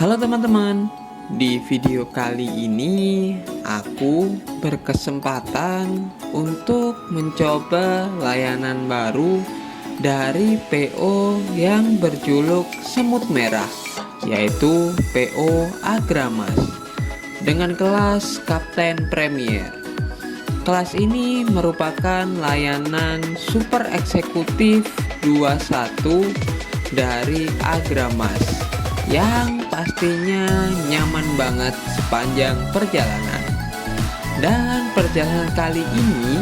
Halo teman-teman, di video kali ini aku berkesempatan untuk mencoba layanan baru dari PO yang berjuluk Semut Merah, yaitu PO Agramas dengan kelas Kapten Premier. Kelas ini merupakan layanan super eksekutif 21 dari Agramas yang pastinya nyaman banget sepanjang perjalanan. Dan perjalanan kali ini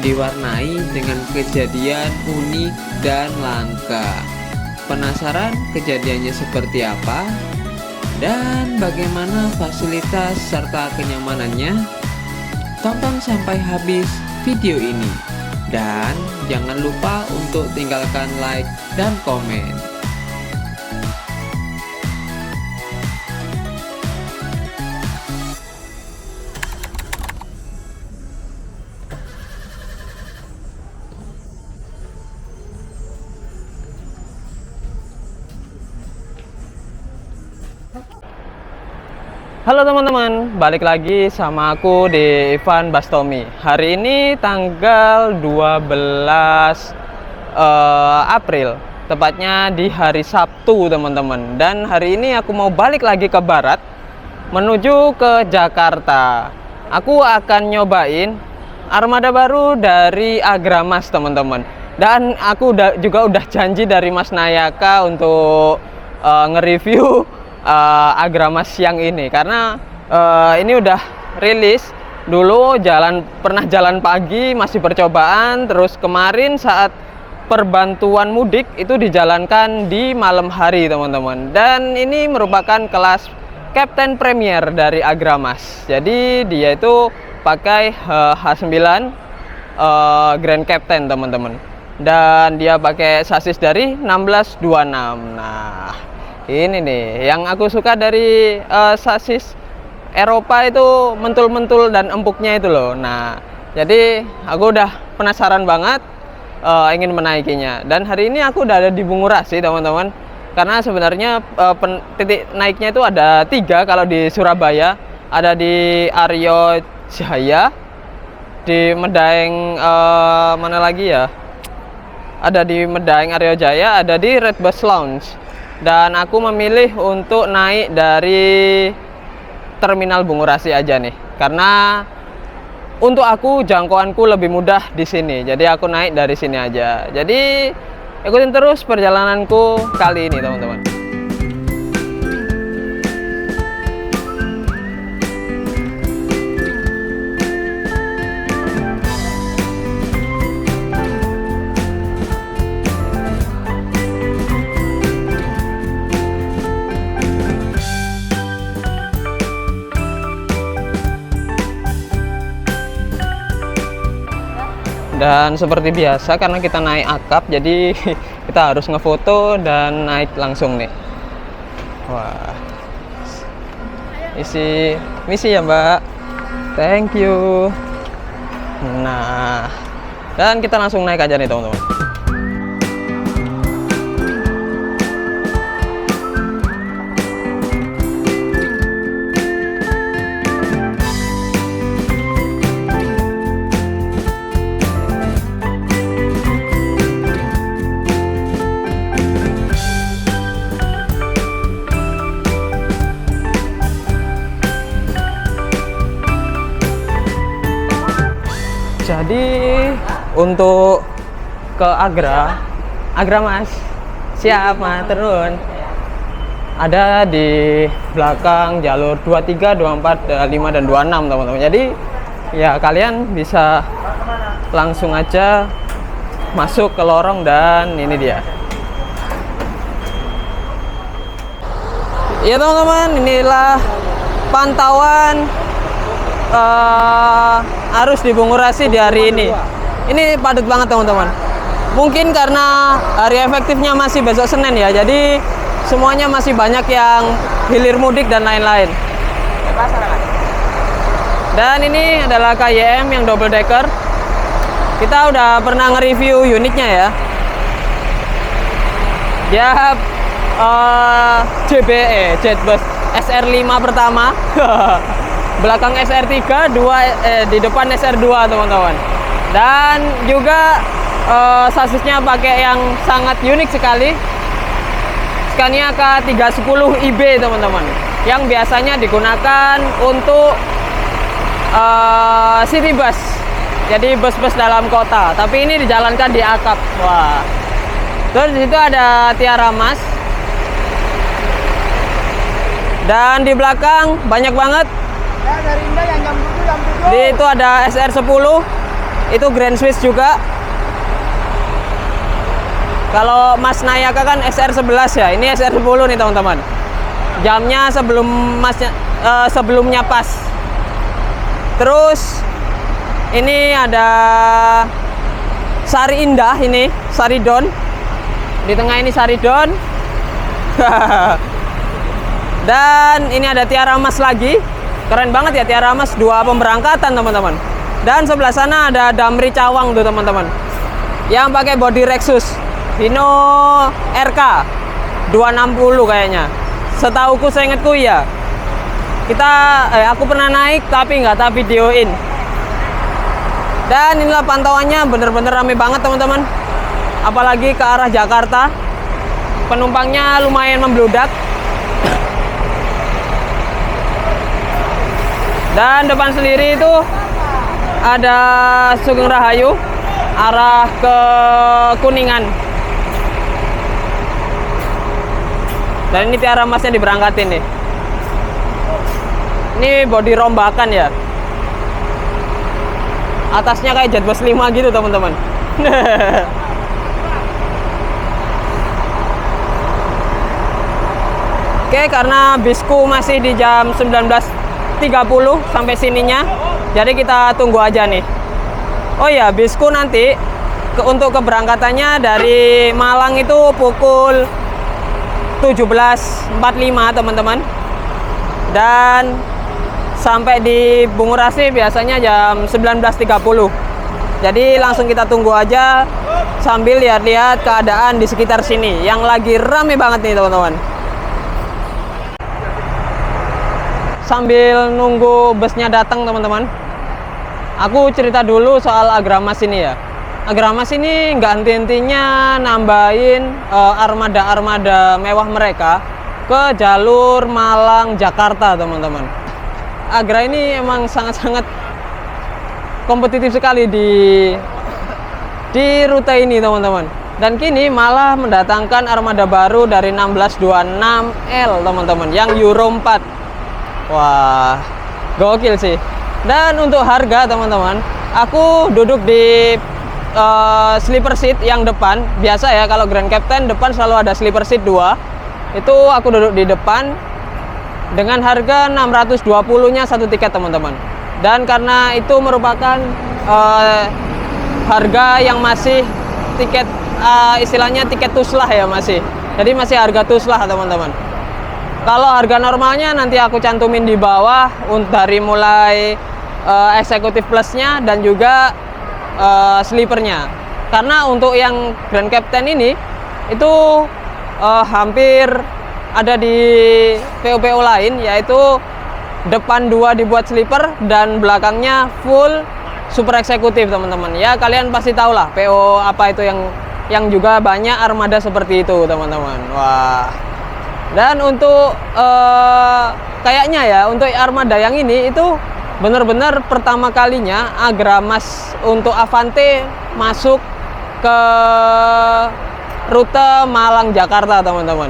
diwarnai dengan kejadian unik dan langka. Penasaran kejadiannya seperti apa? Dan bagaimana fasilitas serta kenyamanannya? Tonton sampai habis video ini. Dan jangan lupa untuk tinggalkan like dan komen. Halo teman-teman, balik lagi sama aku di Ivan Bastomi. Hari ini tanggal 12 April, tepatnya di hari Sabtu teman-teman. Dan hari ini aku mau balik lagi ke barat, menuju ke Jakarta. Aku akan nyobain armada baru dari Agramas teman-teman. Dan aku juga udah janji dari Mas Nayaka untuk nge-review Agramas siang ini, karena ini udah rilis dulu, pernah jalan pagi masih percobaan, terus kemarin saat perbantuan mudik itu dijalankan di malam hari teman-teman. Dan ini merupakan kelas Kapten Premier dari Agramas, jadi dia itu pakai H9 Grand Captain teman-teman, dan dia pakai sasis dari 1626. Nah, ini nih yang aku suka dari sasis Eropa itu, mentul-mentul dan empuknya itu loh. Nah, jadi aku udah penasaran banget ingin menaikinya. Dan hari ini aku udah ada di Bungurasi teman-teman, karena sebenarnya titik naiknya itu ada 3 kalau di Surabaya. Ada di Aryo Jaya, di Medaeng, mana lagi ya? Ada di Medaeng Aryo Jaya, ada di Red Bus Lounge. Dan aku memilih untuk naik dari Terminal Bungurasi aja nih, karena untuk aku jangkauanku lebih mudah di sini. Jadi aku naik dari sini aja. Jadi ikutin terus perjalananku kali ini teman-teman. Dan seperti biasa, karena kita naik akap, jadi kita harus ngefoto dan naik langsung nih. Wah, isi misi ya mbak, thank you. Nah, dan kita langsung naik aja nih teman-teman. Jadi untuk ke Agramas, siap mas, turun. Ada di belakang jalur 23, 24, 5 dan 26 teman-teman. Jadi ya kalian bisa langsung aja masuk ke lorong, dan ini dia. Ya teman-teman, inilah pantauan arus di Bungurasi di hari ini. Ini padat banget teman-teman. Mungkin karena hari efektifnya masih besok Senin ya, jadi semuanya masih banyak yang hilir mudik dan lain-lain. Dan ini adalah KYM yang double decker. Kita udah pernah nge-review unitnya ya. Dia JBE, Jet Bus SR5 pertama. Belakang SR3, di depan SR2 teman-teman. Dan juga sasisnya pakai yang sangat unik sekali, Scania K310 IB teman-teman, yang biasanya digunakan untuk city bus, jadi bus-bus dalam kota, tapi ini dijalankan di akap. Wah. Terus di situ ada tiara mas, dan di belakang banyak banget. Dari Indah yang jam 7. Di itu ada SR10, itu Grand Swiss juga. Kalau Mas Nayaka kan SR11 ya, ini SR10 nih teman-teman. Jamnya sebelumnya pas. Terus ini ada Sari Indah, ini Sari Don. Di tengah ini Sari Don. Dan ini ada tiara mas lagi. Keren banget ya tiara mas, 2 pemberangkatan teman-teman. Dan sebelah sana ada Damri Cawang tuh teman-teman, yang pakai body Rexus Hino RK 260 kayaknya. Setauku, seingatku ya. Aku pernah naik tapi nggak tak videoin. Dan inilah pantauannya, bener-bener rame banget teman-teman. Apalagi ke arah Jakarta, penumpangnya lumayan membludak. Dan depan sendiri itu ada Sugeng Rahayu arah ke Kuningan. Dan ini tiara masnya diberangkatin nih. Ini bodi rombakan ya. Atasnya kayak Jetbus 5 gitu teman-teman. Oke, karena bisku masih di jam 19.30 sampai sininya, jadi kita tunggu aja nih. Oh ya, bisku nanti untuk keberangkatannya dari Malang itu pukul 17.45 teman-teman, dan sampai di Bungurasi biasanya jam 19.30. Jadi langsung kita tunggu aja sambil lihat-lihat keadaan di sekitar sini yang lagi rame banget nih teman-teman. Sambil nunggu busnya datang teman-teman, aku cerita dulu soal Agramas ini ya. Agramas ini nggak henti-hentinya nambahin armada-armada mewah mereka ke jalur Malang Jakarta teman-teman. Agra ini emang sangat-sangat kompetitif sekali di rute ini teman-teman. Dan kini malah mendatangkan armada baru dari 1626L teman-teman, yang Euro 4. Wah, gokil sih. Dan untuk harga teman-teman, aku duduk di sleeper seat yang depan. Biasa ya, kalau Grand Captain depan selalu ada sleeper seat 2. Itu aku duduk di depan dengan harga 620-nya satu tiket teman-teman. Dan karena itu merupakan harga yang masih tiket, istilahnya tiket tuslah ya, masih. Jadi masih harga tuslah teman-teman. Kalau harga normalnya nanti aku cantumin di bawah dari mulai eksekutif plusnya dan juga sleepernya. Karena untuk yang Grand Captain ini itu hampir ada di PO-PO lain, yaitu depan 2 dibuat sleeper dan belakangnya full super eksekutif teman-teman. Ya kalian pasti tahu lah PO apa itu yang juga banyak armada seperti itu teman-teman. Wah. Dan untuk kayaknya ya untuk armada yang ini itu benar-benar pertama kalinya Agramas untuk Avante masuk ke rute Malang Jakarta teman-teman.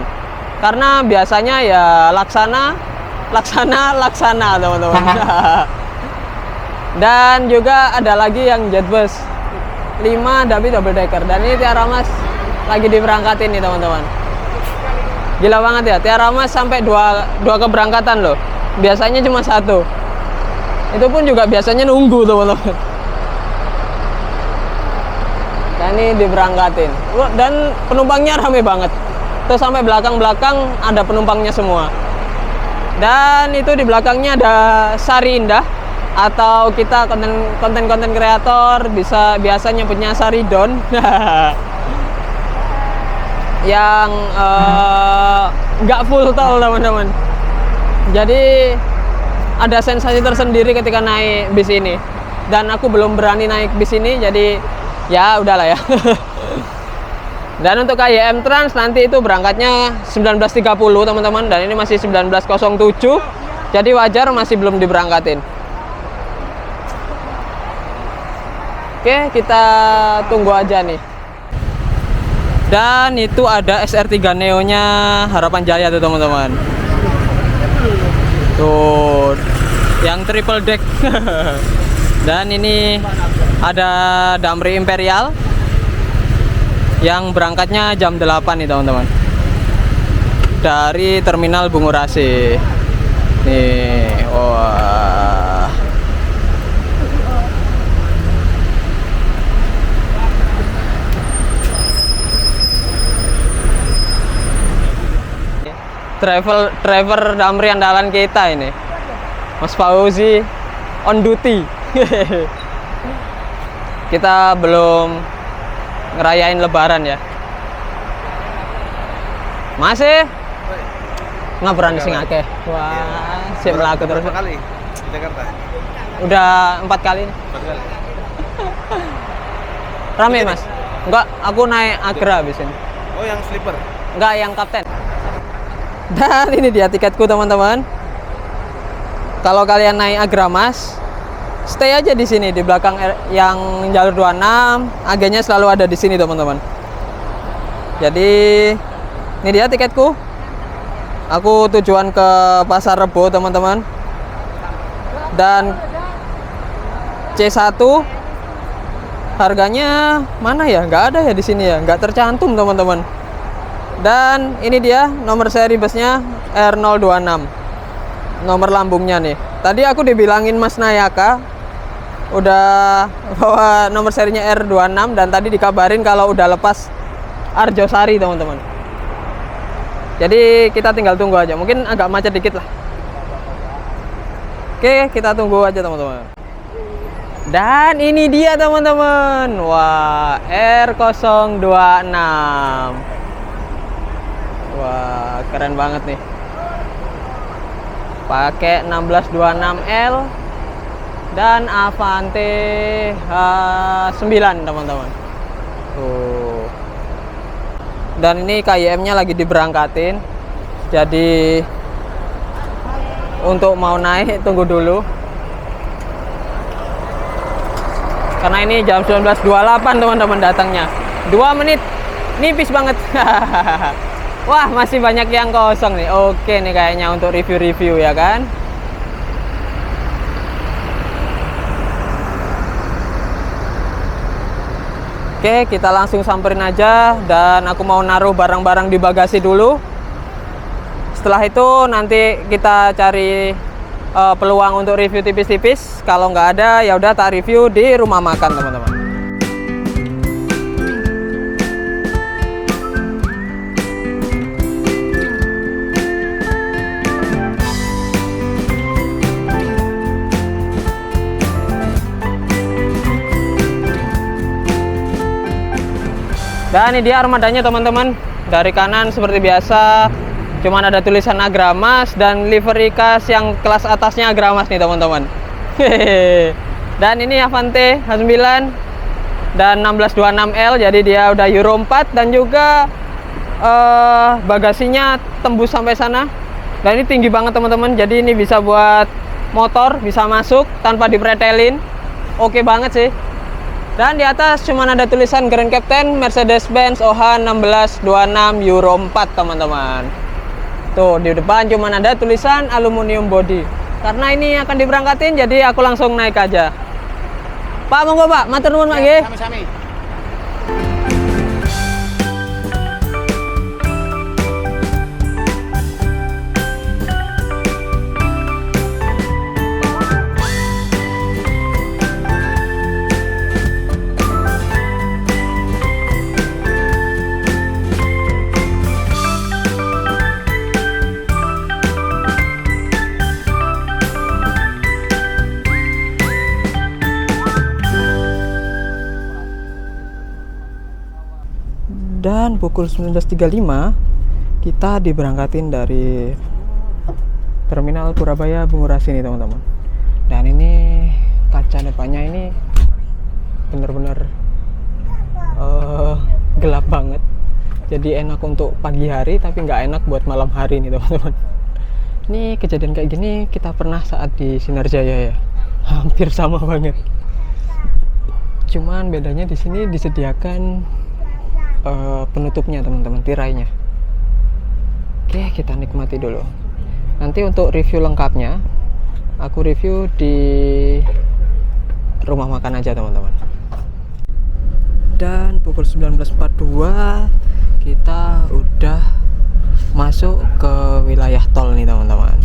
Karena biasanya ya laksana teman-teman. Dan juga ada lagi yang Jetbus 5 tapi double decker, dan ini tiara mas lagi diberangkatin nih teman-teman. Gila banget ya, tiara mas sampai dua keberangkatan loh. Biasanya cuma 1. Itu pun juga biasanya nunggu teman-teman. Dan ini diberangkatin. Dan penumpangnya rame banget. Tuh sampai belakang-belakang ada penumpangnya semua. Dan itu di belakangnya ada Sari Indah, atau kita konten kreator biasanya punya Sari Don. Yang nggak full tol teman-teman. Jadi ada sensasi tersendiri ketika naik bis ini. Dan aku belum berani naik bis ini, jadi ya udahlah ya. Dan untuk KYM Trans nanti itu berangkatnya 19.30 teman-teman, dan ini masih 19.07. Jadi wajar masih belum diberangkatin. Oke, kita tunggu aja nih. Dan itu ada SR3 Neo-nya Harapan Jaya tuh teman-teman. Tuh, yang triple deck. Dan ini ada Damri Imperial yang berangkatnya jam 8 nih teman-teman. Dari Terminal Bungurasi. Nih, wah. Driver Damri andalan kita ini, Mas Fauzi on duty. Kita belum ngerayain Lebaran ya. Masih ngabaran sing akeh. Wah, sip mlaku terus. Berapa kali di Jakarta? Udah 4 kali nih. 4 kali. Rame Mas? Enggak, aku naik Agra abis ini. Oh, yang sleeper. Enggak, yang kapten. Dan ini dia tiketku teman-teman. Kalau kalian naik Agra Mas, stay aja di sini di belakang yang jalur 26. Agennya selalu ada di sini teman-teman. Jadi ini dia tiketku. Aku tujuan ke Pasar Rebo teman-teman. Dan C1 harganya mana ya? Nggak ada ya di sini ya, nggak tercantum teman-teman. Dan ini dia nomor seri busnya R026. Nomor lambungnya nih. Tadi aku dibilangin Mas Nayaka udah bawa nomor serinya R26, dan tadi dikabarin kalau udah lepas Arjosari teman-teman. Jadi kita tinggal tunggu aja. Mungkin agak macet dikit lah. Oke, kita tunggu aja teman-teman. Dan ini dia teman-teman. Wah, R026. Wah, keren banget nih. Pakai 1626L dan Avante H9 teman-teman. Tuh. Dan ini KYM-nya lagi diberangkatin. Jadi untuk mau naik tunggu dulu. Karena ini jam 19.28 teman-teman datangnya. 2 menit. Nipis banget. Wah, masih banyak yang kosong nih. Oke nih kayaknya untuk review-review ya kan. Oke, kita langsung samperin aja. Dan aku mau naruh barang-barang di bagasi dulu. Setelah itu nanti kita cari peluang untuk review tipis-tipis. Kalau nggak ada ya udah tak review di rumah makan teman-teman. Dan ini dia armadanya teman-teman. Dari kanan seperti biasa, cuman ada tulisan Agramas dan livery khas yang kelas atasnya Agramas nih teman-teman. Dan ini Avante H9 dan 1626L, jadi dia udah Euro 4 dan juga bagasinya tembus sampai sana. Dan ini tinggi banget teman-teman, jadi ini bisa buat motor, bisa masuk tanpa dipretelin. Oke banget sih. Dan di atas cuma ada tulisan Grand Captain Mercedes-Benz OH 1626 Euro 4 teman-teman. Tuh di depan cuma ada tulisan aluminium body. Karena ini akan diberangkatin, jadi aku langsung naik aja. Pak, monggo Pak, matur nuwun Pak nggih. Sami-sami. Dan pukul 19.35 kita diberangkatin dari Terminal Purabaya Bungurasi nih teman-teman. Dan ini kaca depannya ini bener-bener gelap banget. Jadi enak untuk pagi hari tapi nggak enak buat malam hari nih teman-teman. Ini kejadian kayak gini kita pernah saat di Sinarjaya ya. Hampir sama banget. Cuman bedanya di sini disediakan penutupnya teman-teman, tirainya. Oke, kita nikmati dulu. Nanti untuk review lengkapnya aku review di rumah makan aja teman-teman. Dan pukul 19.42 kita udah masuk ke wilayah tol nih teman-teman.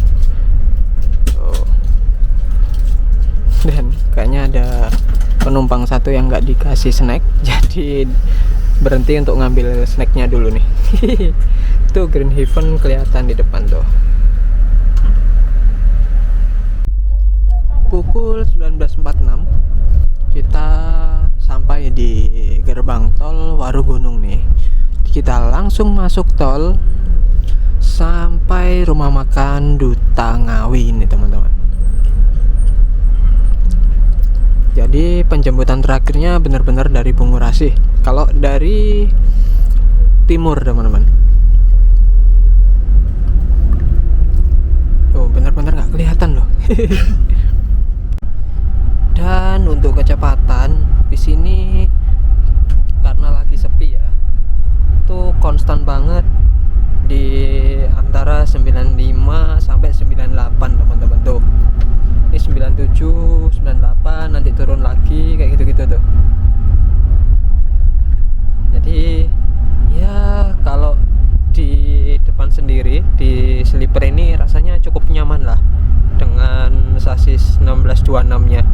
Dan kayaknya ada penumpang satu yang nggak dikasih snack, jadi berhenti untuk ngambil snacknya dulu nih. Tuh Green Heaven kelihatan di depan tuh. Pukul 19.46 kita sampai di gerbang tol Warugunung nih. Kita langsung masuk tol sampai rumah makan Duta Ngawi nih teman-teman. Jadi penjemputan terakhirnya benar-benar dari Bungurasi. Kalau dari timur teman-teman. Oh, benar-benar nggak kelihatan loh. Dan untuk kecepatan di sini karena lagi sepi ya, itu konstan banget di antara 95 sampai 98 teman-teman tuh. Ini 97, 98, nanti turun lagi kayak gitu-gitu tuh. Jadi ya kalau di depan sendiri di sleeper ini rasanya cukup nyaman lah dengan sasis 1626-nya.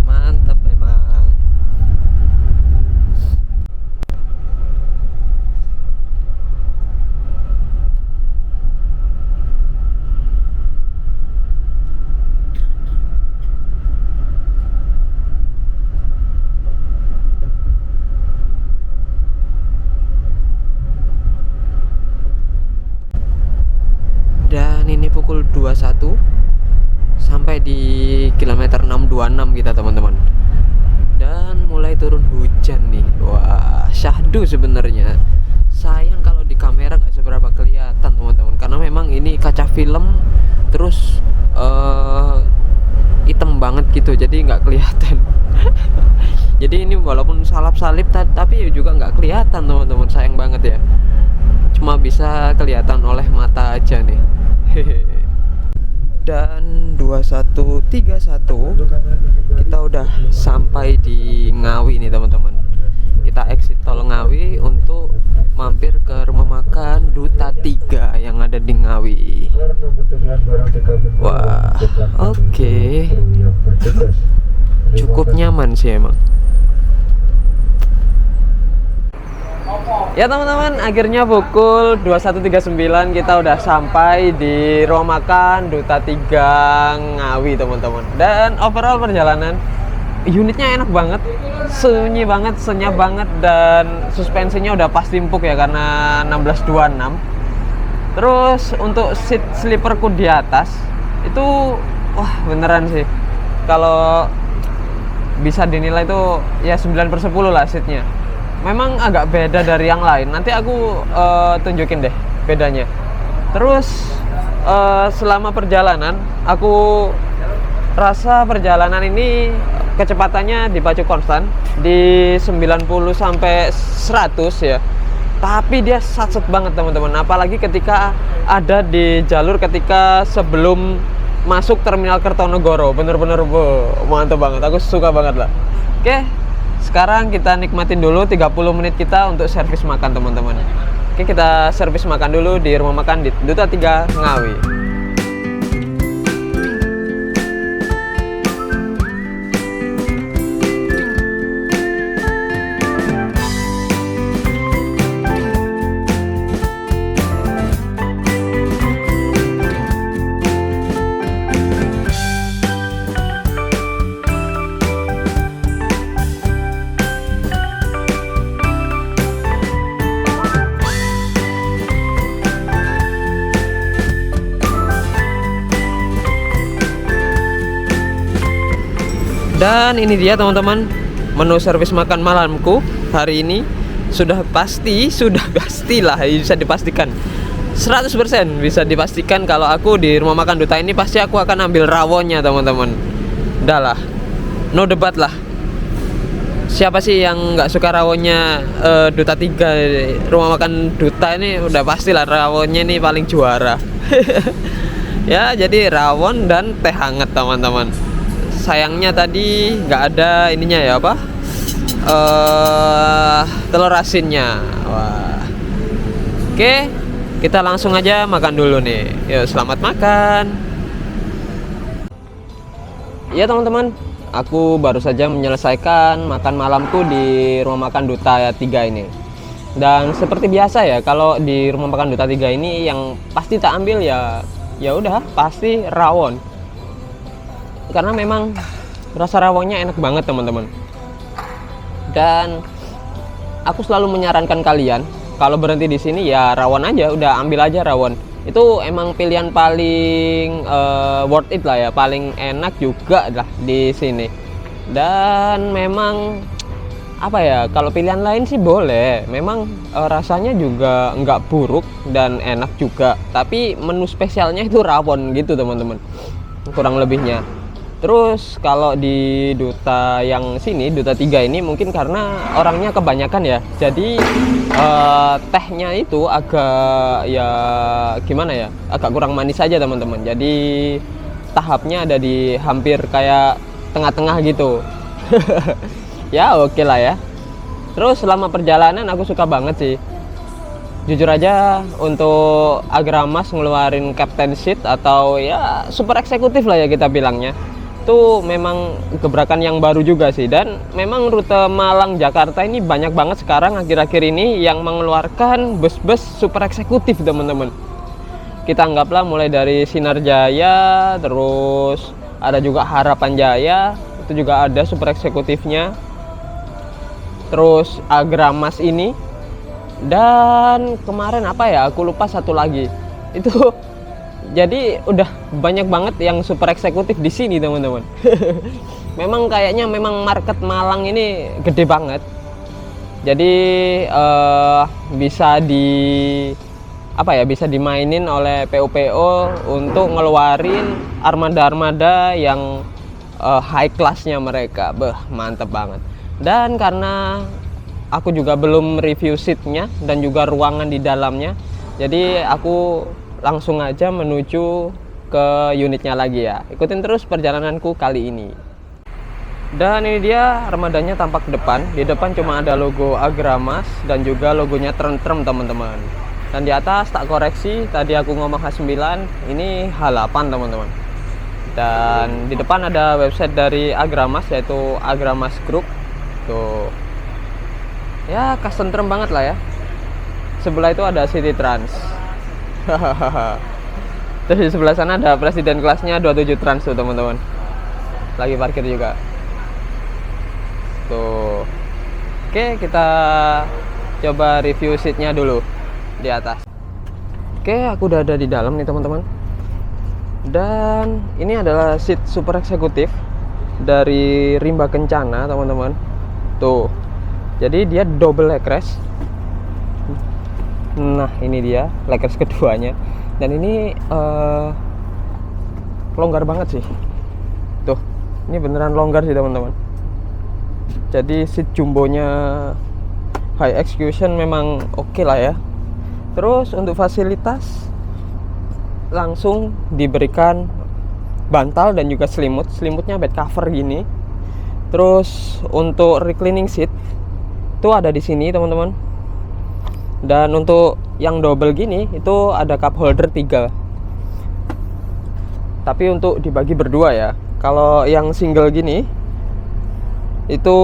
Mantap memang. Dan ini pukul 21 sampai di kilometer 626 kita teman-teman. Dan mulai turun hujan nih. Wah, syahdu sebenarnya. Sayang kalau di kamera nggak seberapa kelihatan teman-teman, karena memang ini kaca film terus hitam banget gitu, jadi nggak kelihatan. Jadi ini walaupun salap-salip tapi juga nggak kelihatan teman-teman, sayang banget ya. Cuma bisa kelihatan oleh mata aja nih. Dan 2131 kita udah sampai di Ngawi nih teman-teman. Kita exit tol Ngawi untuk mampir ke rumah makan Duta 3 yang ada di Ngawi. Wah, oke. Cukup nyaman sih emang. Ya teman-teman, akhirnya pukul 21.39 kita udah sampai di rumah makan Duta 3 Ngawi teman-teman. Dan overall perjalanan unitnya enak banget, sunyi banget, senyap banget, dan suspensinya udah pasti empuk ya karena 1626. Terus untuk seat sleeperku di atas itu wah beneran sih, kalau bisa dinilai itu ya 9/10 lah seatnya. Memang agak beda dari yang lain. Nanti aku tunjukin deh bedanya. Terus selama perjalanan aku rasa perjalanan ini kecepatannya dipacu konstan di 90 sampai 100 ya. Tapi dia satset banget teman-teman. Apalagi ketika ada di jalur ketika sebelum masuk terminal Kertonegoro. Bener-bener mantap banget. Aku suka banget lah. Oke. Sekarang kita nikmatin dulu 30 menit kita untuk servis makan teman-teman. Oke, kita servis makan dulu di rumah makan di Duta 3 Ngawi. Dan ini dia teman-teman, menu servis makan malamku hari ini. Sudah pastilah, bisa dipastikan 100% bisa dipastikan kalau aku di rumah makan Duta ini pasti aku akan ambil rawonnya teman-teman. Udah lah, no debat lah. Siapa sih yang nggak suka rawonnya Duta 3? Rumah makan Duta ini udah pastilah rawonnya ini paling juara. Ya, jadi rawon dan teh hangat teman-teman. Sayangnya tadi nggak ada ininya ya, apa? Telur asinnya. Wah. Oke, kita langsung aja makan dulu nih. Yuk, selamat makan. Ya teman-teman, aku baru saja menyelesaikan makan malamku di rumah makan Duta 3 ini. Dan seperti biasa ya, kalau di rumah makan Duta 3 ini yang pasti tak ambil ya udah pasti rawon. Karena memang rasa rawonnya enak banget teman-teman. Dan aku selalu menyarankan kalian kalau berhenti di sini ya rawon aja, udah ambil aja rawon. Itu emang pilihan paling worth it lah ya, paling enak juga lah di sini. Dan memang apa ya, kalau pilihan lain sih boleh, memang rasanya juga nggak buruk dan enak juga. Tapi menu spesialnya itu rawon gitu teman-teman, kurang lebihnya. Terus kalau di Duta yang sini, Duta 3 ini mungkin karena orangnya kebanyakan ya. Jadi tehnya itu agak ya gimana ya, agak kurang manis aja teman-teman. Jadi tahapnya ada di hampir kayak tengah-tengah gitu. Ya oke lah ya. Terus selama perjalanan aku suka banget sih. Jujur aja untuk Agramas ngeluarin Captain Seat atau ya super eksekutif lah ya kita bilangnya. Itu memang gebrakan yang baru juga sih. Dan memang rute Malang Jakarta ini banyak banget sekarang akhir-akhir ini yang mengeluarkan bus-bus super eksekutif teman-teman. Kita anggaplah mulai dari Sinar Jaya, terus ada juga Harapan Jaya, itu juga ada super eksekutifnya. Terus Agramas ini, dan kemarin apa ya, aku lupa satu lagi. Itu jadi udah banyak banget yang super eksekutif di sini teman-teman. Memang kayaknya memang market Malang ini gede banget. Jadi bisa bisa dimainin oleh PO-PO untuk ngeluarin armada-armada yang high classnya mereka. Mantep banget. Dan karena aku juga belum review seatnya dan juga ruangan di dalamnya, jadi aku langsung aja menuju ke unitnya lagi ya. Ikutin terus perjalananku kali ini. Dan ini dia armadanya tampak depan. Di depan cuma ada logo Agramas dan juga logonya Tentrem teman-teman. Dan di atas tak koreksi, tadi aku ngomong H9, ini H8 teman-teman. Dan di depan ada website dari Agramas, yaitu Agramas Group. Tuh. Ya, khas Tentrem banget lah ya. Sebelah itu ada City Trans. Terus di sebelah sana ada presiden kelasnya 27 Trans tuh teman-teman. Lagi parkir juga. Tuh. Oke, kita coba review seatnya dulu di atas. Oke, aku udah ada di dalam nih teman-teman. Dan ini adalah seat super eksekutif dari Rimba Kencana teman-teman. Tuh. Jadi dia double leg-rest. Nah ini dia leg-rest keduanya. Dan ini longgar banget sih. Tuh, ini beneran longgar sih teman-teman. Jadi seat jumbonya high execution memang oke lah ya. Terus untuk fasilitas langsung diberikan bantal dan juga selimut. Selimutnya bed cover gini. Terus untuk reclining seat itu ada di sini teman-teman. Dan untuk yang double gini itu ada cup holder 3. Tapi untuk dibagi berdua ya. Kalau yang single gini itu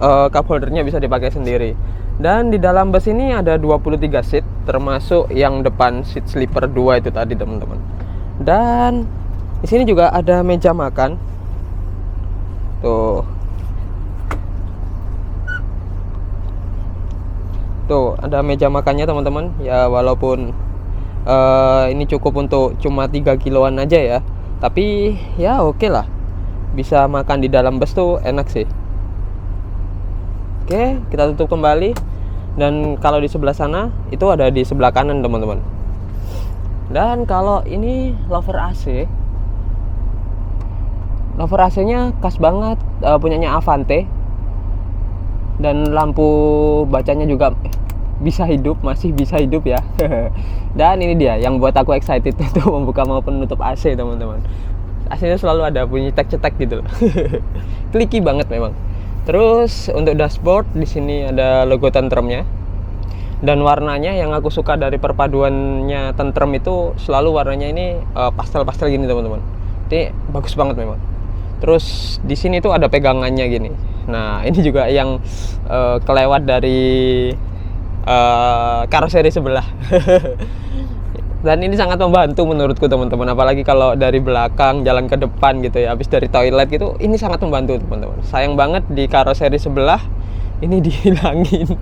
cup holdernya bisa dipakai sendiri. Dan di dalam bus ini ada 23 seat, termasuk yang depan seat sleeper 2 itu tadi teman-teman. Dan di sini juga ada meja makan. Tuh, ada meja makannya teman-teman. Ya walaupun ini cukup untuk cuma 3 kiloan aja ya, tapi ya oke lah. bisa makan di dalam bus tuh enak sih. Oke, kita tutup kembali. Dan kalau di sebelah sana itu ada di sebelah kanan teman-teman. Dan kalau ini lover AC, lover AC-nya khas banget, punyanya Avante. Dan lampu bacanya juga bisa hidup, masih bisa hidup ya. Dan ini dia yang buat aku excited untuk membuka maupun menutup AC teman-teman. AC-nya selalu ada bunyi cetek-cetek gitu loh. Clicky banget memang. Terus untuk dashboard di sini ada logo Tentremnya. Dan warnanya yang aku suka dari perpaduannya Tentrem itu selalu warnanya ini pastel-pastel gini teman-teman. Ini bagus banget memang. Terus di sini tuh ada pegangannya gini. Nah, ini juga yang kelewat dari karoseri sebelah. Dan ini sangat membantu menurutku teman-teman, apalagi kalau dari belakang jalan ke depan gitu ya, habis dari toilet gitu, ini sangat membantu teman-teman. Sayang banget di karoseri sebelah ini dihilangin.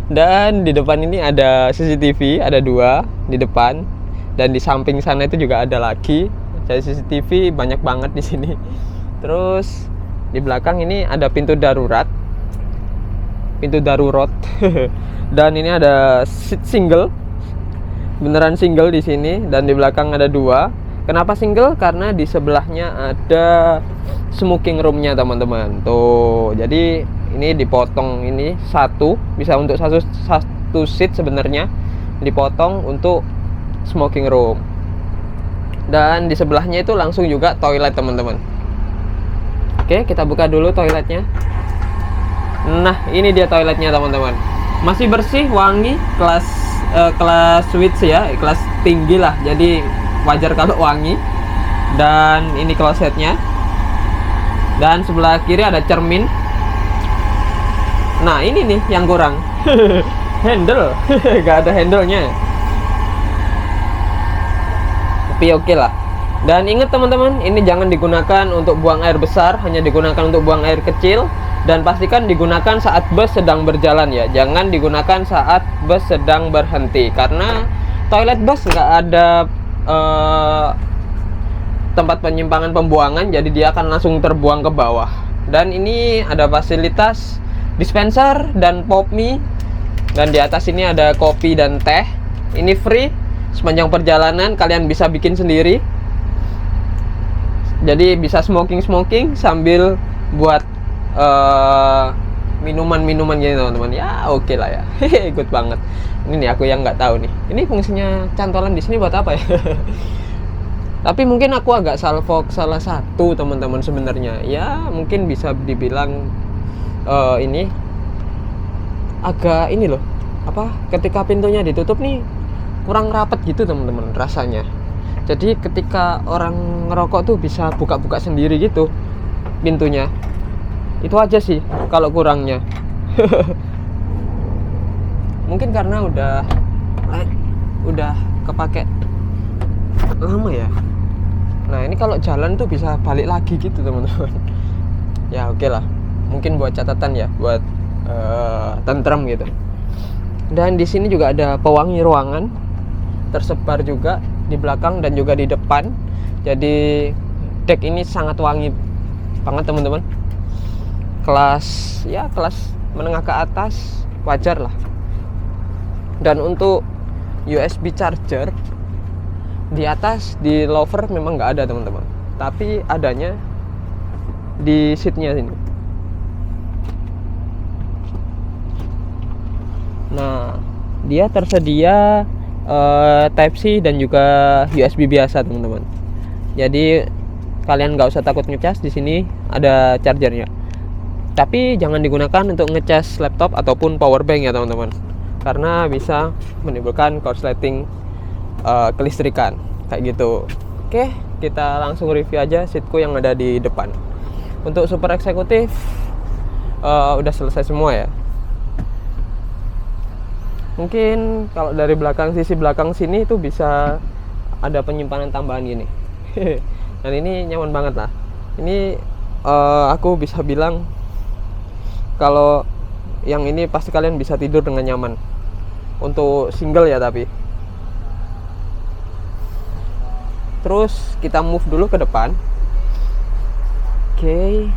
Dan di depan ini ada CCTV, ada 2 di depan, dan di samping sana itu juga ada lagi. Jadi CCTV banyak banget di sini. Terus di belakang ini ada pintu darurat. Dan ini ada seat single. Beneran single di sini, dan di belakang ada 2. Kenapa single? Karena di sebelahnya ada smoking roomnya teman-teman. Tuh, jadi ini dipotong, ini bisa untuk satu seat sebenarnya, dipotong untuk smoking room. Dan di sebelahnya itu langsung juga toilet teman-teman. Oke, kita buka dulu toiletnya. Nah, ini dia toiletnya teman-teman. Masih bersih, wangi, kelas suites ya, kelas tinggi lah, jadi wajar kalau wangi. Dan ini klosetnya. Dan sebelah kiri ada cermin. Nah, ini nih yang kurang. Handle. Gak ada handle-nya. Tapi oke lah. Dan ingat teman-teman, ini jangan digunakan untuk buang air besar, hanya digunakan untuk buang air kecil. Dan pastikan digunakan saat bus sedang berjalan ya. Jangan digunakan saat bus sedang berhenti, karena toilet bus nggak ada tempat penyimpangan pembuangan, jadi dia akan langsung terbuang ke bawah. Dan ini ada fasilitas dispenser dan pop mie. Dan di atas ini ada kopi dan teh. Ini free sepanjang perjalanan, kalian bisa bikin sendiri. Jadi bisa smoking sambil buat minuman gini teman-teman. Ya oke lah ya. Hehe, good banget. Ini nih aku yang nggak tahu nih. Ini fungsinya cantolan di sini buat apa ya? Tapi mungkin aku agak salfok salah satu teman-teman sebenarnya. Ya mungkin bisa dibilang ini agak ini loh. Ketika pintunya ditutup nih kurang rapat gitu teman-teman rasanya. Jadi ketika orang ngerokok tuh bisa buka-buka sendiri gitu pintunya. Itu aja sih kalau kurangnya. Mungkin karena udah kepake lama ya. Nah, ini kalau jalan tuh bisa balik lagi gitu teman-teman. Ya oke lah. Mungkin buat catatan ya, buat tentrem gitu. Dan di sini juga ada pewangi ruangan tersebar juga di belakang dan juga di depan. Jadi deck ini sangat wangi banget teman-teman. Kelas menengah ke atas, wajar lah. Dan untuk USB charger di atas di lover memang nggak ada teman-teman, tapi adanya di seatnya sini. Nah, dia tersedia Type C dan juga USB biasa teman-teman. Jadi kalian nggak usah takut ngecas, di sini ada chargernya. Tapi jangan digunakan untuk ngecas laptop ataupun power bank ya teman-teman, karena bisa menimbulkan korsleting kelistrikan kayak gitu. Oke, kita langsung review aja seatku yang ada di depan. Untuk super eksekutif udah selesai semua ya. Mungkin kalau dari belakang, sisi belakang sini itu bisa ada penyimpanan tambahan gini. Dan ini nyaman banget lah. Ini aku bisa bilang kalau yang ini pasti kalian bisa tidur dengan nyaman. Untuk single ya tapi. Terus kita move dulu ke depan. Oke.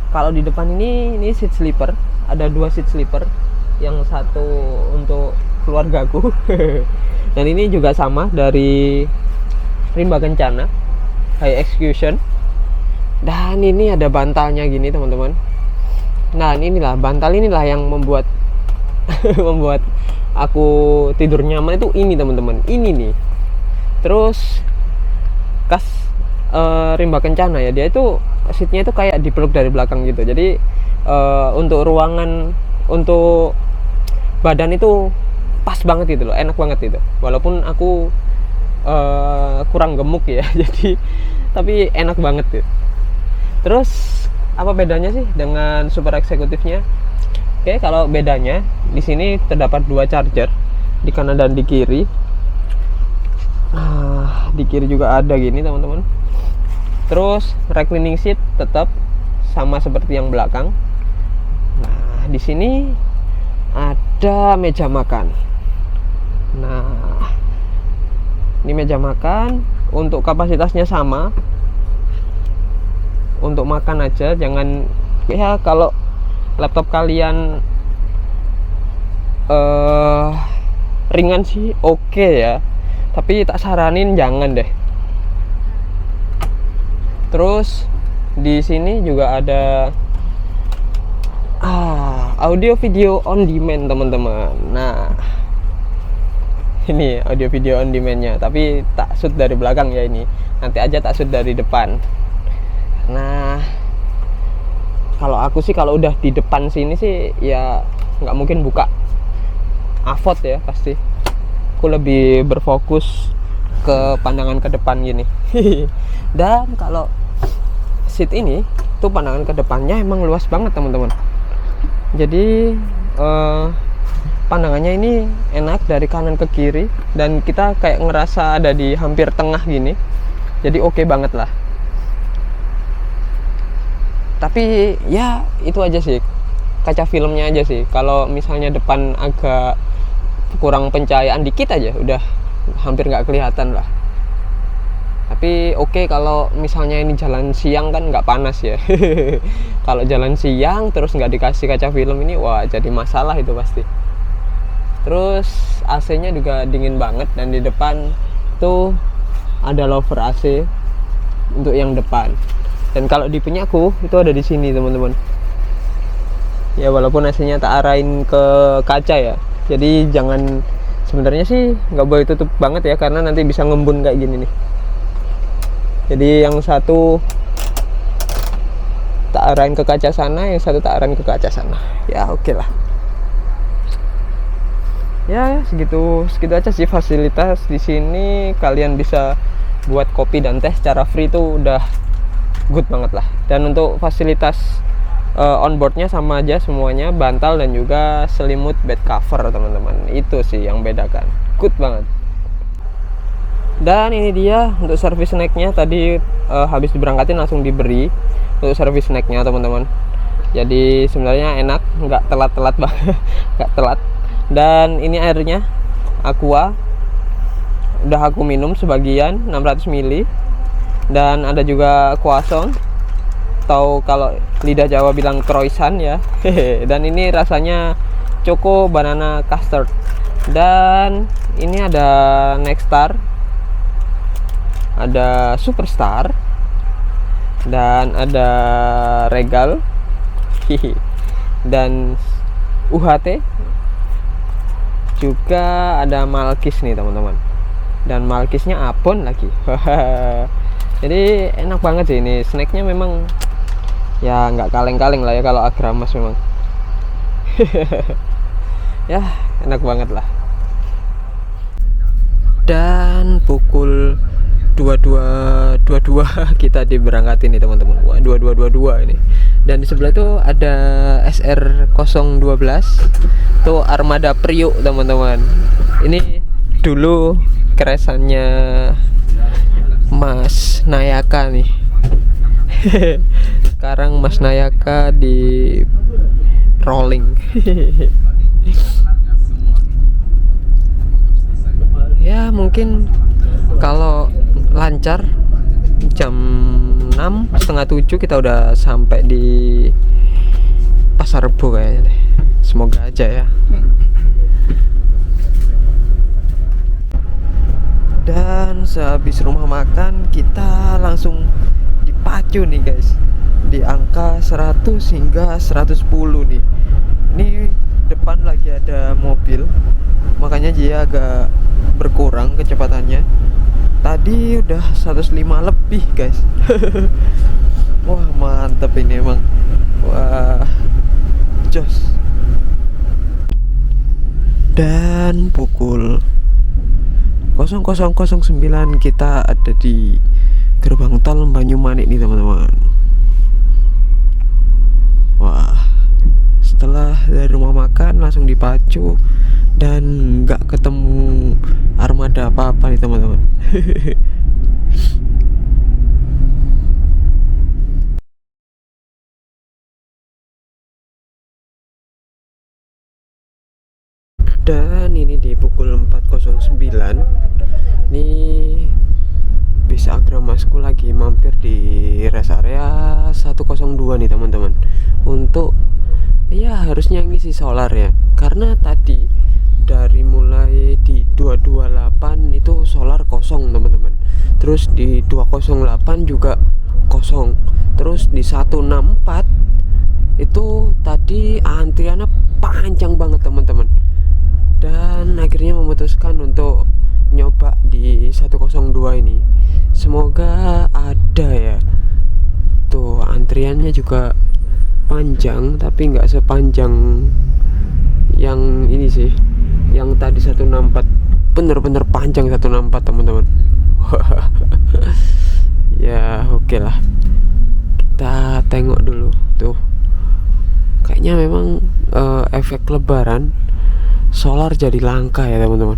Kalau di depan ini seat sleeper, ada 2 seat sleeper, yang satu untuk keluargaku. Dan ini juga sama dari Rimba Kencana High Execution. Dan ini ada bantalnya gini teman-teman. Nah inilah bantal inilah yang membuat membuat aku tidur nyaman itu ini teman-teman. Ini nih. Terus kas Rimba Kencana ya, dia itu seatnya itu kayak dipeluk dari belakang gitu. Jadi untuk ruangan, untuk badan itu pas banget gitu loh, enak banget itu. Walaupun aku kurang gemuk ya, jadi tapi enak banget tuh. Terus apa bedanya sih dengan super eksekutifnya? Oke, kalau bedanya di sini terdapat 2 charger di kanan dan di kiri. Di kiri juga ada gini teman-teman. Terus reclining seat tetap sama seperti yang belakang. Nah, di sini ada meja makan. Nah, ini meja makan, untuk kapasitasnya sama. Untuk makan aja, jangan ya kalau laptop kalian ringan sih oke ya, tapi tak saranin jangan deh. Terus di sini juga ada audio video on demand teman-teman. Nah, ini audio video on demand-nya, tapi tak shoot dari belakang ya ini. Nanti aja tak shoot dari depan. Nah, kalau aku sih kalau udah di depan sini sih ya nggak mungkin buka AVOD ya, pasti. Aku lebih berfokus ke pandangan ke depan gini. Dan kalau seat ini tuh pandangan ke depannya emang luas banget teman-teman. Jadi pandangannya ini enak dari kanan ke kiri, dan kita kayak ngerasa ada di hampir tengah gini. Jadi oke banget lah. Tapi ya itu aja sih, kaca filmnya aja sih. Kalau misalnya depan agak kurang pencahayaan dikit aja udah hampir nggak kelihatan lah. Tapi oke, kalau misalnya ini jalan siang kan nggak panas ya. Kalau jalan siang terus nggak dikasih kaca film ini, wah jadi masalah itu pasti. Terus AC-nya juga dingin banget, dan di depan tuh ada lover AC untuk yang depan. Dan kalau di punyaku itu ada di sini teman-teman. Ya walaupun AC-nya tak arahin ke kaca ya. Jadi jangan, sebenarnya sih nggak boleh tutup banget ya, karena nanti bisa ngembun kayak gini nih. Jadi yang satu tak arahin ke kaca sana, yang satu tak arahin ke kaca sana. Ya oke lah. Ya segitu aja sih fasilitas di sini. Kalian bisa buat kopi dan teh secara free tuh udah good banget lah. Dan untuk fasilitas onboardnya sama aja semuanya, bantal dan juga selimut bed cover teman-teman. Itu sih yang bedakan, good banget. Dan ini dia untuk service snacknya, tadi habis diberangkatin langsung diberi untuk service snacknya teman-teman. Jadi sebenarnya enak, nggak telat-telat banget, nggak telat. Dan ini airnya Aqua, udah aku minum sebagian 600 ml. Dan ada juga croissant, atau kalau lidah Jawa bilang croissant ya. Dan ini rasanya choco banana custard. Dan ini ada Nexstar, ada Superstar, dan ada Regal, dan UHT, juga ada Malkis nih teman-teman. Dan Malkisnya Apon lagi. Jadi enak banget sih ini snacknya, memang ya nggak kaleng-kaleng lah ya kalau Agramas memang. Ya enak banget lah. Dan pukul 22.22 kita diberangkatin nih teman-teman. Wah 22.22 ini. Dan di sebelah itu ada SR012 tuh armada Priuk teman-teman. Ini dulu keresannya Mas Nayaka nih. Sekarang Mas Nayaka di rolling. Ya mungkin kalau lancar jam 6, setengah 7 kita udah sampai di Pasar Rebo kayaknya deh. Semoga aja ya. Dan sehabis rumah makan kita langsung dipacu nih guys, di angka 100 hingga 110 nih. Ini depan lagi ada mobil, makanya dia agak berkurang kecepatannya. Tadi udah 105 lebih guys. Wah mantep ini emang. Wah jos. Dan pukul 00.09 kita ada di gerbang tol Banyumanik nih teman-teman. Wah, setelah dari rumah makan langsung dipacu dan nggak ketemu armada apa-apa nih teman-teman. Dan ini di pukul 4.09 nih bis Agramasku lagi mampir di rest area 102 nih teman-teman, untuk ya harusnya ngisi solar ya, karena tadi dari mulai di 228 itu solar kosong teman-teman, terus di 208 juga kosong, terus di 164 itu tadi antriannya panjang banget teman-teman. Dan akhirnya memutuskan untuk nyoba di 102 ini. Semoga ada ya. Tuh antriannya juga panjang, tapi nggak sepanjang yang ini sih, yang tadi 164. Bener-bener panjang 164 teman-teman. Ya oke lah, kita tengok dulu tuh. Kayaknya memang efek lebaran solar jadi langka ya teman-teman.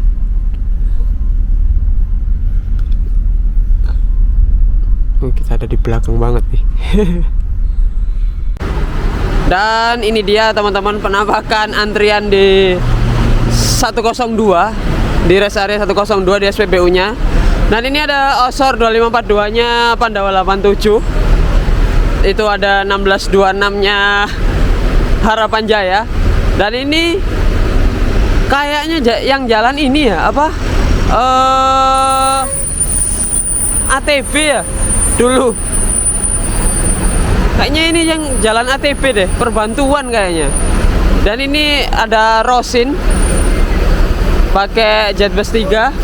Kita ada di belakang banget nih. Dan ini dia teman-teman penampakan antrian di 102, di rest area 102 di SPBU nya. Dan ini ada Osor 2542 nya Pandawa 87. Itu ada 1626 nya Harapan Jaya. Dan ini kayaknya yang jalan ini ya apa? ATB ya dulu. Kayaknya ini yang jalan ATB deh, perbantuan kayaknya. Dan ini ada Rosin pakai Jetbus 3.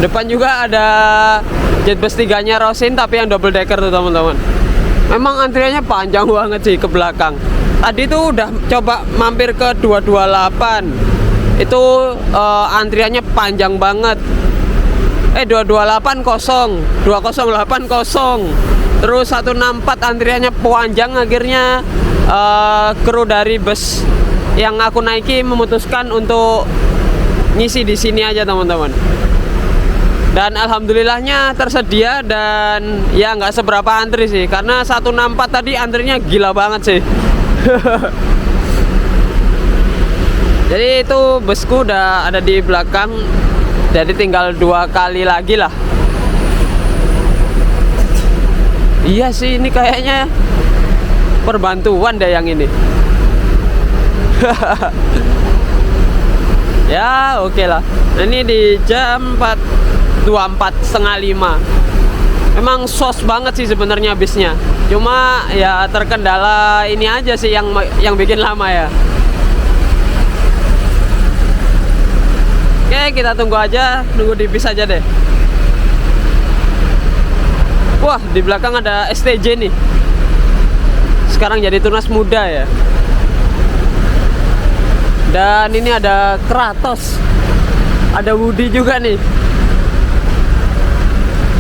Depan juga ada Jetbus 3-nya Rosin tapi yang double decker tuh teman-teman. Memang antriannya panjang banget sih ke belakang. Tadi tuh udah coba mampir ke 228. Itu antriannya panjang banget. 228 kosong, 208 kosong. Terus 164 antriannya panjang, akhirnya kru dari bus yang aku naiki memutuskan untuk ngisi di sini aja teman-teman. Dan alhamdulillahnya tersedia, dan ya nggak seberapa antri sih, karena 164 tadi antrinya gila banget sih. Jadi itu busku udah ada di belakang, jadi tinggal 2 kali lagi lah. Iya sih, ini kayaknya perbantuan deh yang ini. Ya oke lah. Ini di jam 4.24, setengah 5. Memang sos banget sih sebenarnya bisnya. Cuma ya terkendala ini aja sih yang bikin lama ya. Oke, kita tunggu aja, nunggu di bis aja deh. Wah, di belakang ada STJ nih. Sekarang jadi Tunas Muda ya. Dan ini ada Kratos. Ada Woody juga nih.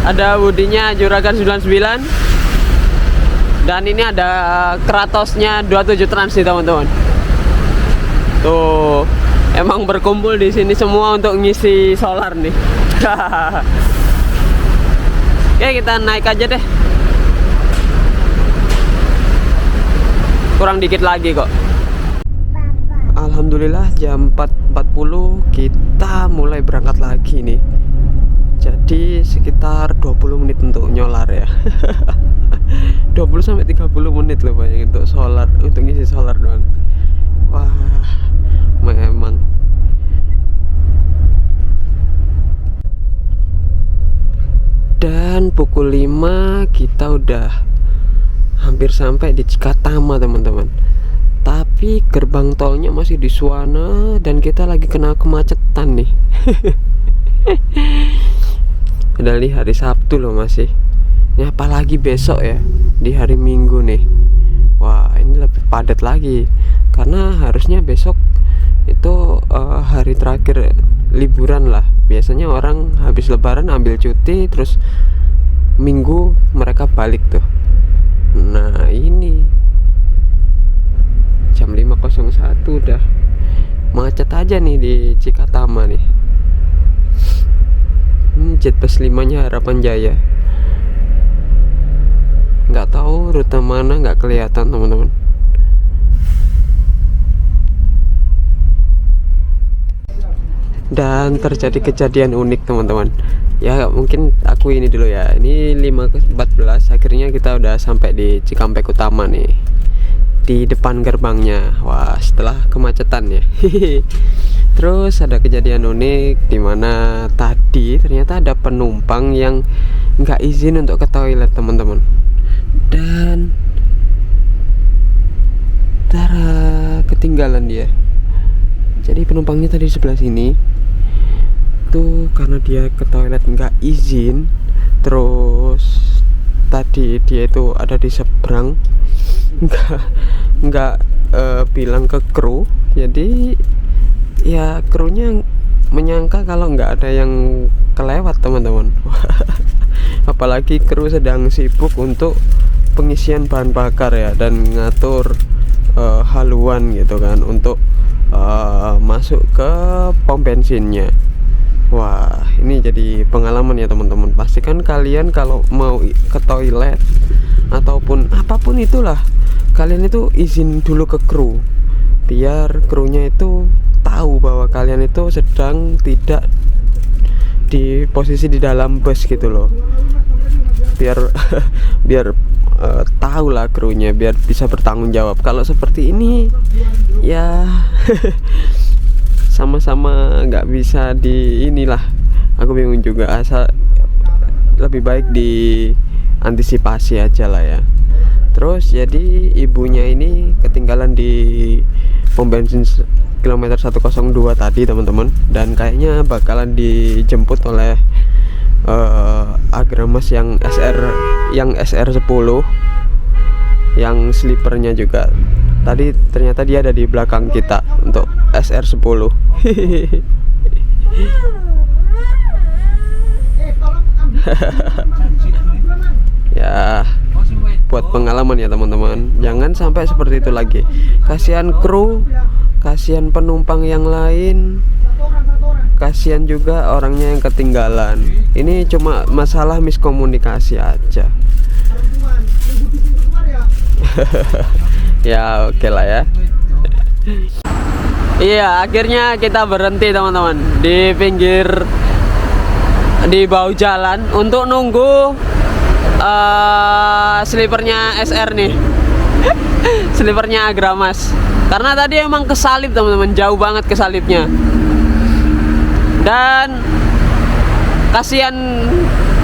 Ada Woody-nya Juragan 99. Dan ini ada Kratosnya 27 Trans nih teman-teman. Tuh, emang berkumpul di sini semua untuk ngisi solar nih. Oke, kita naik aja deh. Kurang dikit lagi kok. Alhamdulillah jam 4.40 kita mulai berangkat lagi nih. Jadi sekitar 20 menit untuk nyolar ya. 20 sampai 30 menit loh bayangin untuk solar, untuk ngisi solar doang. Wah, memang. Dan pukul 5 kita udah hampir sampai di Cikatama teman-teman. Tapi gerbang tolnya masih di Suwana dan kita lagi kena kemacetan nih. Padahal di hari Sabtu loh masih. Ini apalagi besok ya, di hari Minggu nih. Wah, ini lebih padat lagi. Karena harusnya besok itu hari terakhir liburan lah. Biasanya orang habis lebaran ambil cuti, terus Minggu mereka balik tuh. Nah ini jam 5.01 udah macet aja nih di Cikatama nih. Jet bus 5 nya Harapan Jaya. Nggak tahu rute mana, nggak kelihatan teman-teman. Dan terjadi kejadian unik teman-teman. Ya mungkin aku ini dulu ya. Ini 5.14 akhirnya kita udah sampai di Cikampek Utama nih, di depan gerbangnya. Wah, setelah kemacetan ya. Terus ada kejadian unik dimana tadi ternyata ada penumpang yang nggak izin untuk ke toilet teman-teman. Dan ketinggalan dia. Jadi penumpangnya tadi di sebelah sini tuh, karena dia ke toilet nggak izin. Terus tadi dia itu ada di seberang, nggak bilang ke kru. Jadi ya krunya menyangka kalau nggak ada yang kelewat teman-teman. Apalagi kru sedang sibuk untuk pengisian bahan bakar ya, dan ngatur haluan gitu kan untuk masuk ke pom bensinnya. Wah, ini jadi pengalaman ya teman-teman. Pastikan kalian kalau mau ke toilet ataupun apapun itulah, kalian itu izin dulu ke kru, biar krunya itu tahu bahwa kalian itu sedang tidak di posisi di dalam bus gitu loh. Biar tahu lah krunya, biar bisa bertanggung jawab. Kalau seperti ini ya sama-sama nggak bisa di inilah, aku bingung juga. Asal lebih baik diantisipasi aja lah ya. Terus jadi ibunya ini ketinggalan di pom bensin kilometer 102 tadi teman-teman, dan kayaknya bakalan dijemput oleh Agramas yang SR10 yang sleepernya juga. Tadi ternyata dia ada di belakang kita untuk SR10. Ya, buat pengalaman ya teman-teman. Jangan sampai seperti itu lagi. Kasihan kru, kasihan penumpang yang lain, kasihan juga orangnya yang ketinggalan. Ini cuma masalah miskomunikasi aja. Ya oke lah ya. Iya, akhirnya kita berhenti teman-teman di pinggir, di bahu jalan untuk nunggu sleepernya SR nih. Sleepernya Agramas. Karena tadi emang kesalip teman-teman, jauh banget kesalipnya. Dan kasihan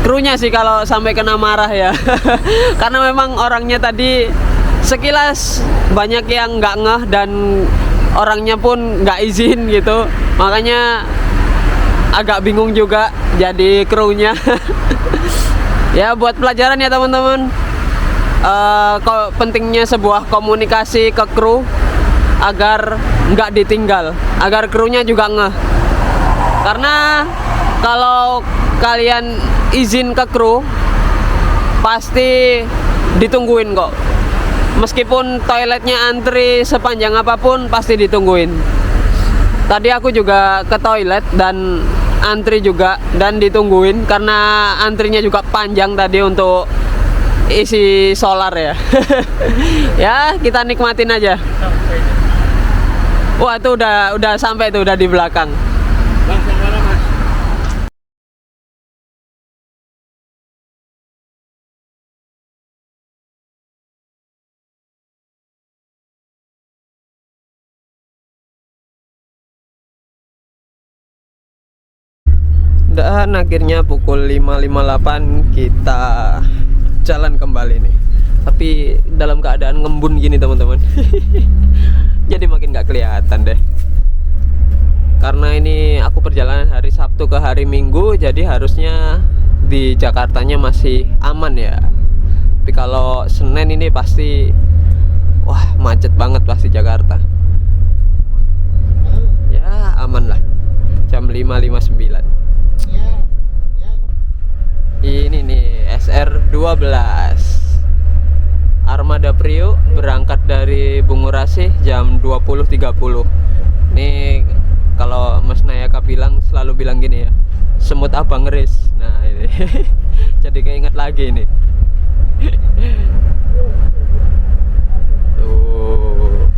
krunya sih kalau sampai kena marah ya. Karena memang orangnya tadi sekilas banyak yang nggak ngeh dan orangnya pun nggak izin gitu. Makanya agak bingung juga jadi krunya. Ya buat pelajaran ya teman-teman. Pentingnya sebuah komunikasi ke kru agar nggak ditinggal, agar krunya juga ngeh. Karena kalau kalian izin ke kru pasti ditungguin kok. Meskipun toiletnya antri sepanjang apapun pasti ditungguin. Tadi aku juga ke toilet dan antri juga dan ditungguin karena antrinya juga panjang tadi untuk isi solar ya. Ya kita nikmatin aja. Wah itu udah sampai tuh, udah di belakang. Dan akhirnya pukul 5.58 kita jalan kembali nih. Tapi dalam keadaan ngembun gini teman-teman. Jadi makin nggak kelihatan deh. Karena ini aku perjalanan hari Sabtu ke hari Minggu, jadi harusnya di Jakartanya masih aman ya. Tapi kalau Senin ini pasti wah macet banget pasti Jakarta. Ya aman lah. Jam 5.59. Ini nih SR12 Armada Priuk berangkat dari Bungurasi jam 20.30. Nih kalau Mas Nayaka bilang selalu bilang gini ya, semut abang ngeris. Nah ini jadi keinget lagi nih. Tuh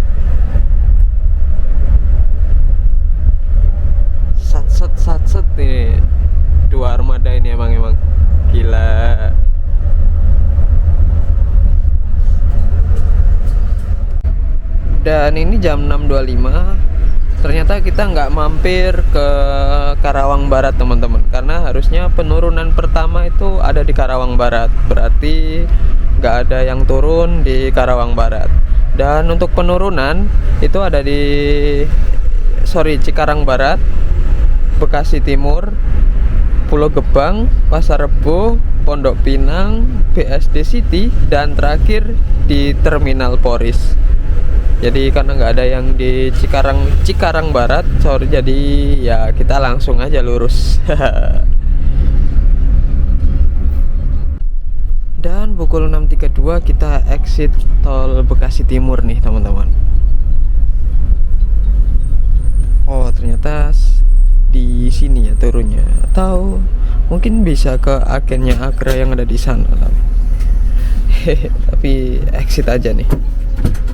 sat nih dua armada ini emang gila. Dan ini jam 6.25. Ternyata kita nggak mampir ke Karawang Barat teman-teman, karena harusnya penurunan pertama itu ada di Karawang Barat. Berarti nggak ada yang turun di Karawang Barat. Dan untuk penurunan itu ada di Cikarang Barat, Bekasi Timur, Pulau Gebang, Pasar Rebo, Pondok Pinang, BSD City, dan terakhir di Terminal Poris. Jadi karena nggak ada yang di Cikarang Barat, sorry, jadi ya kita langsung aja lurus. Dan pukul 6.32 kita exit tol Bekasi Timur nih teman-teman. Oh ternyata di sini ya turunnya, atau mungkin bisa ke agennya Agra yang ada di sana. Tapi exit aja nih.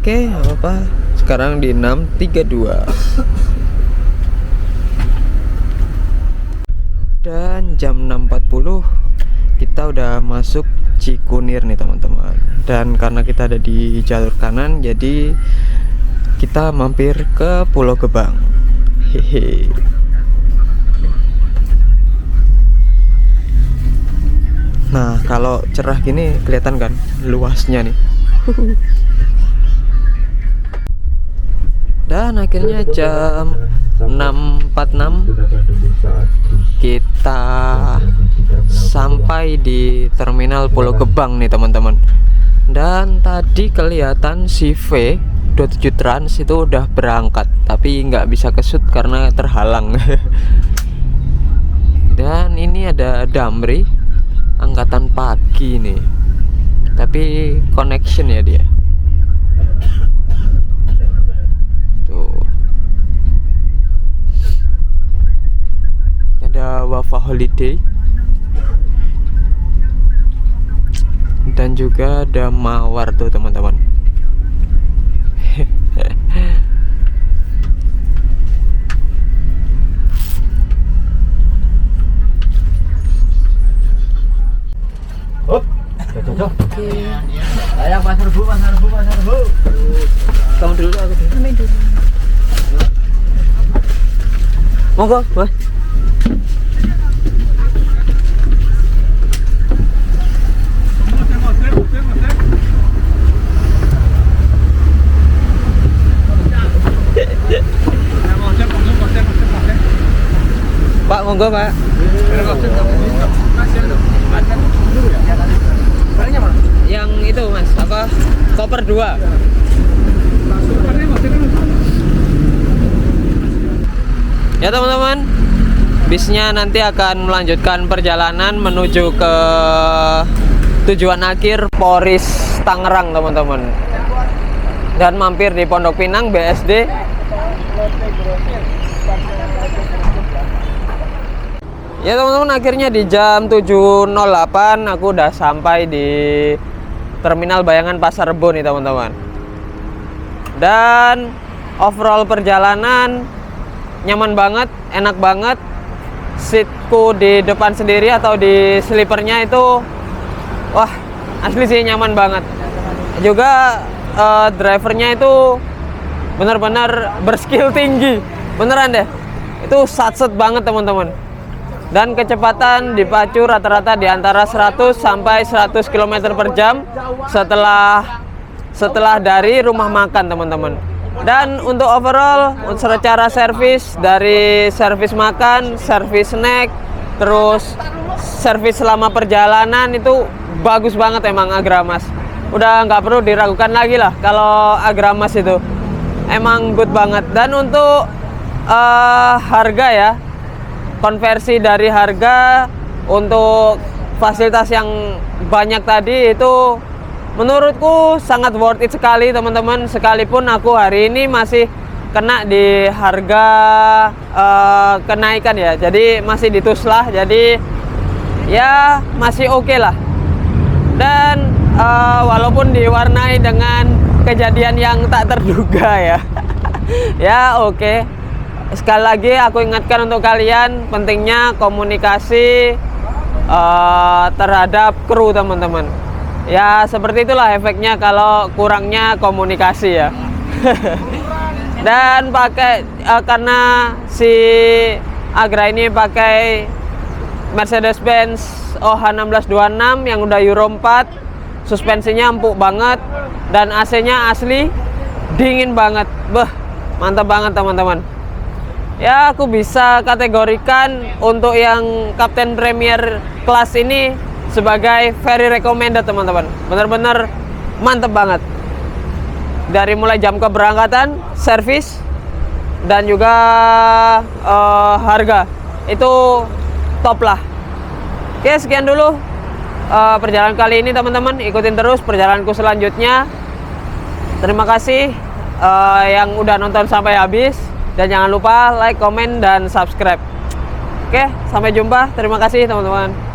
Oke, apa? Sekarang di 6.32. Dan jam 6.40 kita udah masuk Cikunir nih teman-teman. Dan karena kita ada di jalur kanan, jadi kita mampir ke Pulau Gebang. Hehe. Nah, kalau cerah gini kelihatan kan luasnya nih. Dan akhirnya jam 6.46 kita sampai di Terminal Pulau Gebang nih teman-teman. Dan tadi kelihatan si V27 Trans itu udah berangkat, tapi nggak bisa kesut karena terhalang. Dan ini ada Damri angkatan pagi nih, tapi connection ya dia. Tuh ada Wafa Holiday dan juga ada Mawar tuh teman-teman. Ayo Pasar Rebo. Kamu dulu, aku dulu. Ambil dulu. Monggo, Bos. Pak, monggo, Pak. Yang itu, Mas, apa? Koper 2. Ya teman-teman, bisnya nanti akan melanjutkan perjalanan menuju ke tujuan akhir Poris Tangerang teman-teman, dan mampir di Pondok Pinang BSD. Ya teman-teman, akhirnya di jam 7.08 aku udah sampai di Terminal Bayangan Pasar Rebo nih teman-teman. Dan overall perjalanan nyaman banget, enak banget. Seatku di depan sendiri atau di sleepernya itu wah asli sih nyaman banget. Juga drivernya itu benar-benar berskill tinggi, beneran deh. Itu satset banget teman-teman. dan kecepatan dipacu rata-rata di antara 100 sampai 100 km per jam setelah dari rumah makan, teman-teman. Dan untuk overall secara servis, dari servis makan, servis snack, terus servis selama perjalanan itu bagus banget emang Agramas. Udah nggak perlu diragukan lagi lah kalau Agramas itu emang good banget. Dan untuk harga ya, konversi dari harga untuk fasilitas yang banyak tadi itu menurutku sangat worth it sekali, teman-teman. Sekalipun aku hari ini masih kena di harga kenaikan ya, jadi masih dituslah, jadi ya masih oke lah. Dan walaupun diwarnai dengan kejadian yang tak terduga ya ya oke. Sekali lagi aku ingatkan untuk kalian pentingnya komunikasi terhadap kru, teman-teman. Ya seperti itulah efeknya kalau kurangnya komunikasi ya. Dan pakai karena si Agra ini pakai Mercedes-Benz OH1626 yang udah Euro 4, suspensinya empuk banget dan AC-nya asli dingin banget. Mantap banget, teman-teman. Ya aku bisa kategorikan untuk yang Kapten Premier kelas ini sebagai very recommended, teman-teman. Bener-bener mantep banget. Dari mulai jam keberangkatan, servis, dan juga harga itu top lah. Oke, sekian dulu perjalanan kali ini, teman-teman. Ikutin terus perjalananku selanjutnya. Terima kasih yang udah nonton sampai habis, dan jangan lupa like, komen, dan subscribe. Oke, sampai jumpa. Terima kasih, teman-teman.